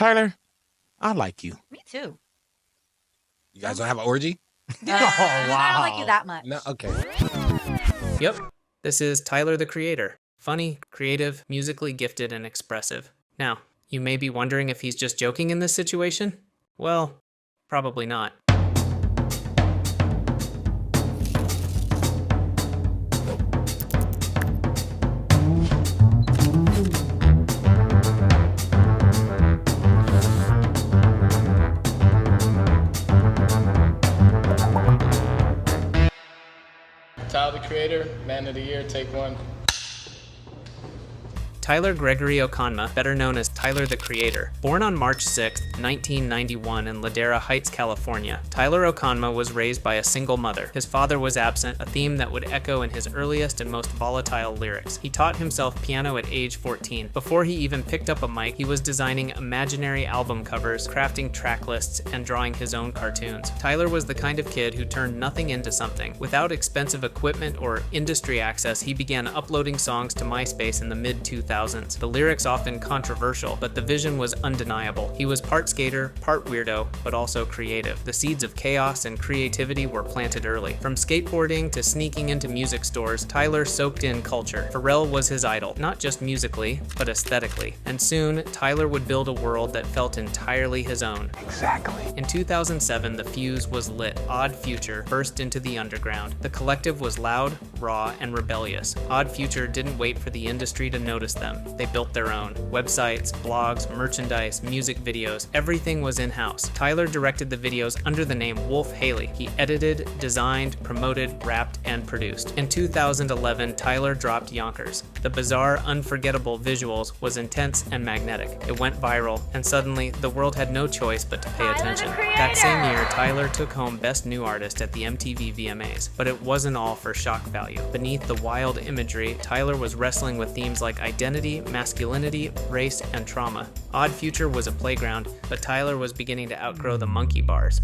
Tyler, I like you. Me too. You guys don't have an orgy? Oh, wow. I don't like you that much. No, okay. Yep, this is Tyler the Creator. Funny, creative, musically gifted, and expressive. Now, you may be wondering if he's just joking in this situation? Well, probably not. Tyler the Creator, Man of the Year, take one. Tyler Gregory Okonma, better known as Tyler the Creator. Born on March 6, 1991 in Ladera Heights, California, Tyler Okonma was raised by a single mother. His father was absent, a theme that would echo in his earliest and most volatile lyrics. He taught himself piano at age 14. Before he even picked up a mic, he was designing imaginary album covers, crafting track lists, and drawing his own cartoons. Tyler was the kind of kid who turned nothing into something. Without expensive equipment or industry access, he began uploading songs to MySpace in the mid-2000s. The lyrics often controversial, but the vision was undeniable. He was part skater, part weirdo, but also creative. The seeds of chaos and creativity were planted early. From skateboarding to sneaking into music stores, Tyler soaked in culture. Pharrell was his idol, not just musically, but aesthetically. And soon, Tyler would build a world that felt entirely his own. Exactly. In 2007, the fuse was lit. Odd Future burst into the underground. The collective was loud, raw, and rebellious. Odd Future didn't wait for the industry to notice them. They built their own. Websites, blogs, merchandise, music videos, everything was in-house. Tyler directed the videos under the name Wolf Haley. He edited, designed, promoted, rapped, and produced. In 2011, Tyler dropped Yonkers. The bizarre, unforgettable visuals was intense and magnetic. It went viral, and suddenly, the world had no choice but to pay attention. That same year, Tyler took home Best New Artist at the MTV VMAs. But it wasn't all for shock value. Beneath the wild imagery, Tyler was wrestling with themes like identity, masculinity, race, and trauma. Odd Future was a playground, but Tyler was beginning to outgrow the monkey bars.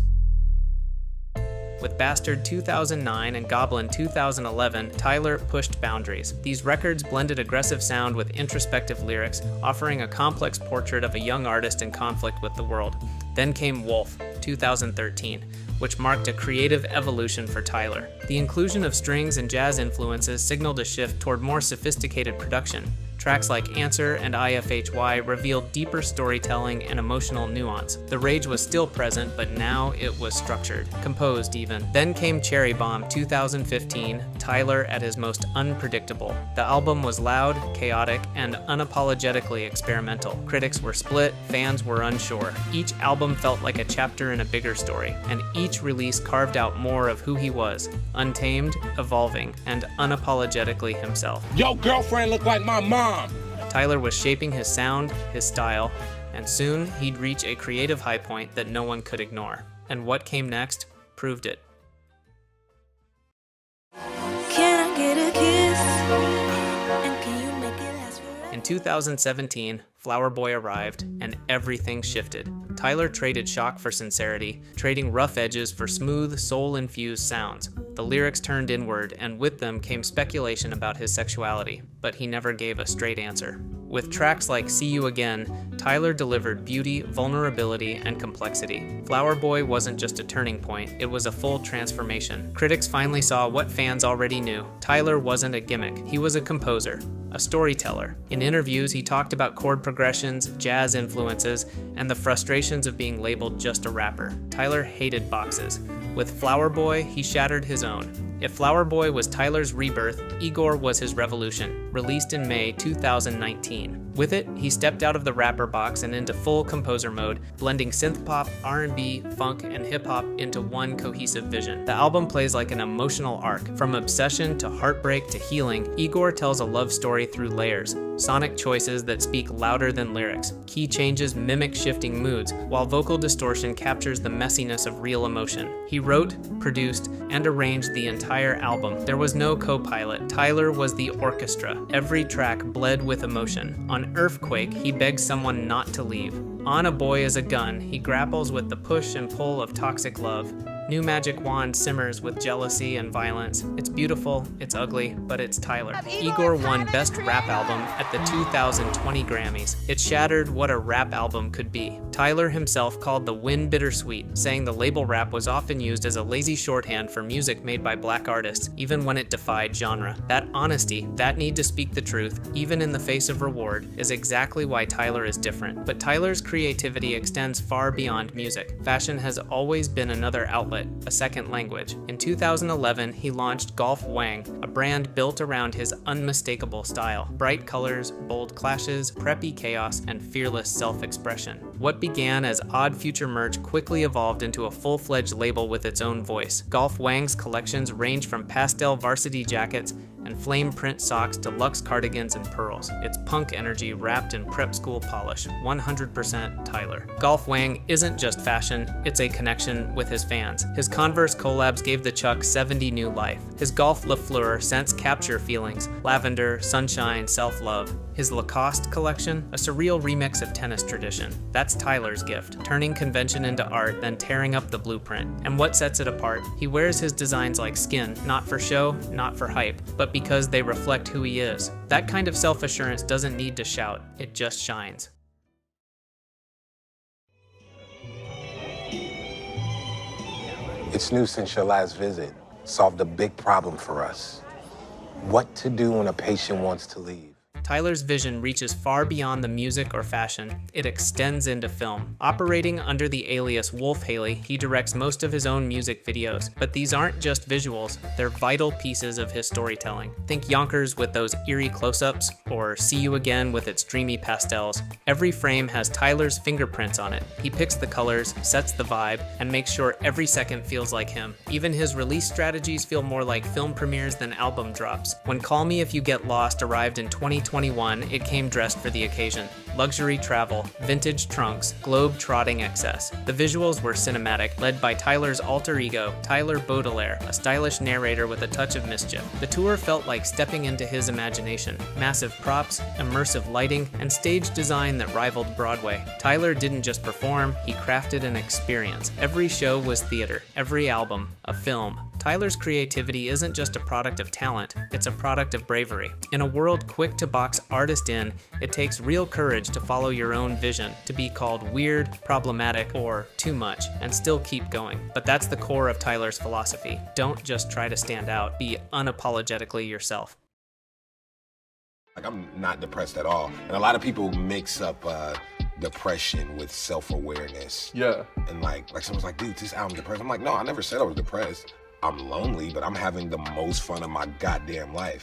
With Bastard 2009 and Goblin 2011, Tyler pushed boundaries. These records blended aggressive sound with introspective lyrics, offering a complex portrait of a young artist in conflict with the world. Then came Wolf 2013, which marked a creative evolution for Tyler. The inclusion of strings and jazz influences signaled a shift toward more sophisticated production. Tracks like Answer and IFHY revealed deeper storytelling and emotional nuance. The rage was still present, but now it was structured, composed even. Then came Cherry Bomb 2015, Tyler at his most unpredictable. The album was loud, chaotic, and unapologetically experimental. Critics were split, fans were unsure. Each album felt like a chapter in a bigger story, and each release carved out more of who he was, untamed, evolving, and unapologetically himself. Yo, girlfriend look like my mom. Tyler was shaping his sound, his style, and soon he'd reach a creative high point that no one could ignore. And what came next proved it. Can I get a kiss? And can you make it last forever? In 2017, Flower Boy arrived, and everything shifted. Tyler traded shock for sincerity, trading rough edges for smooth, soul-infused sounds. The lyrics turned inward, and with them came speculation about his sexuality, but he never gave a straight answer. With tracks like See You Again, Tyler delivered beauty, vulnerability, and complexity. Flower Boy wasn't just a turning point, it was a full transformation. Critics finally saw what fans already knew. Tyler wasn't a gimmick, he was a composer, a storyteller. In interviews, he talked about chord progressions, jazz influences, and the frustrations of being labeled just a rapper. Tyler hated boxes. With Flower Boy, he shattered his own. If Flower Boy was Tyler's rebirth, Igor was his revolution, released in May 2019. With it, he stepped out of the rapper box and into full composer mode, blending synthpop, R&B, funk, and hip-hop into one cohesive vision. The album plays like an emotional arc. From obsession to heartbreak to healing, Igor tells a love story through layers. Sonic choices that speak louder than lyrics. Key changes mimic shifting moods, while vocal distortion captures the messiness of real emotion. He wrote, produced, and arranged the entire album. There was no co-pilot. Tyler was the orchestra. Every track bled with emotion. On Earthquake, he begs someone not to leave. On A Boy Is a Gun, he grapples with the push and pull of toxic love. New Magic Wand simmers with jealousy and violence. It's beautiful, it's ugly, but it's Tyler. Igor won Best Rap Album at the 2020 Grammys. It shattered what a rap album could be. Tyler himself called the win bittersweet, saying the label rap was often used as a lazy shorthand for music made by black artists, even when it defied genre. That honesty, that need to speak the truth, even in the face of reward, is exactly why Tyler is different. But Tyler's creativity extends far beyond music. Fashion has always been another outlet, a second language. In 2011, he launched Wang, a brand built around his unmistakable style. Bright colors, bold clashes, preppy chaos, and fearless self-expression. What began as odd future merch quickly evolved into a full-fledged label with its own voice. Wang's collections range from pastel varsity jackets and flame print socks to luxe cardigans and pearls. It's punk energy wrapped in prep school polish. 100% Tyler. Wang isn't just fashion, it's a connection with his fans. His Converse collabs gave the Chuck 70 new life. His Golf Le Fleur scents capture feelings: lavender, sunshine, self-love. His Lacoste collection, a surreal remix of tennis tradition. That's Tyler's gift, turning convention into art, then tearing up the blueprint. And what sets it apart? He wears his designs like skin, not for show, not for hype, but because they reflect who he is. That kind of self-assurance doesn't need to shout, it just shines. It's new since your last visit. Solved a big problem for us. What to do when a patient wants to leave. Tyler's vision reaches far beyond the music or fashion. It extends into film. Operating under the alias Wolf Haley, he directs most of his own music videos. But these aren't just visuals, they're vital pieces of his storytelling. Think Yonkers with those eerie close-ups, or See You Again with its dreamy pastels. Every frame has Tyler's fingerprints on it. He picks the colors, sets the vibe, and makes sure every second feels like him. Even his release strategies feel more like film premieres than album drops. When Call Me If You Get Lost arrived in 2021, it came dressed for the occasion. Luxury travel, vintage trunks, globe-trotting excess. The visuals were cinematic, led by Tyler's alter ego, Tyler Baudelaire, a stylish narrator with a touch of mischief. The tour felt like stepping into his imagination. Massive props, immersive lighting, and stage design that rivaled Broadway. Tyler didn't just perform, he crafted an experience. Every show was theater, every album, a film. Tyler's creativity isn't just a product of talent, it's a product of bravery. In a world quick to box artist in, it takes real courage to follow your own vision, to be called weird, problematic, or too much, and still keep going. But that's the core of Tyler's philosophy. Don't just try to stand out, be unapologetically yourself. Like, I'm not depressed at all. And a lot of people mix up depression with self-awareness. Yeah. And like someone's like, dude, this album depressed. I'm like, no, I never said I was depressed. I'm lonely, but I'm having the most fun of my goddamn life.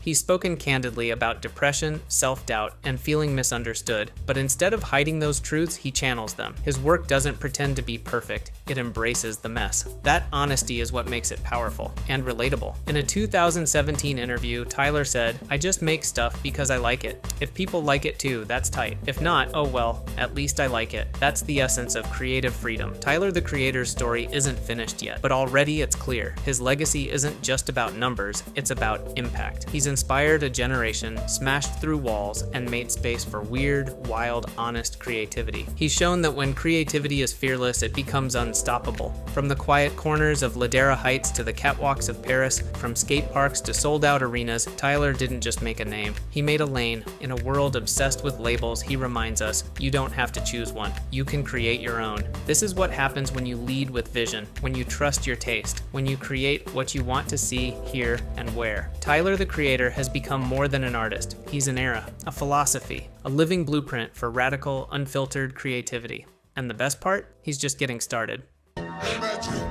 He's spoken candidly about depression, self-doubt, and feeling misunderstood, but instead of hiding those truths, he channels them. His work doesn't pretend to be perfect, it embraces the mess. That honesty is what makes it powerful and relatable. In a 2017 interview, Tyler said, "I just make stuff because I like it. If people like it too, that's tight. If not, oh well, at least I like it." That's the essence of creative freedom. Tyler the Creator's story isn't finished yet, but already it's clear. His legacy isn't just about numbers, it's about impact. He's inspired a generation, smashed through walls, and made space for weird, wild, honest creativity. He's shown that when creativity is fearless, it becomes unstoppable. From the quiet corners of Ladera Heights to the catwalks of Paris, from skate parks to sold-out arenas, Tyler didn't just make a name. He made a lane. In a world obsessed with labels, he reminds us, you don't have to choose one. You can create your own. This is what happens when you lead with vision, when you trust your taste, when you create what you want to see, hear, and wear. Tyler the Creator has become more than an artist. He's an era, a philosophy, a living blueprint for radical, unfiltered creativity. And the best part? He's just getting started. Imagine.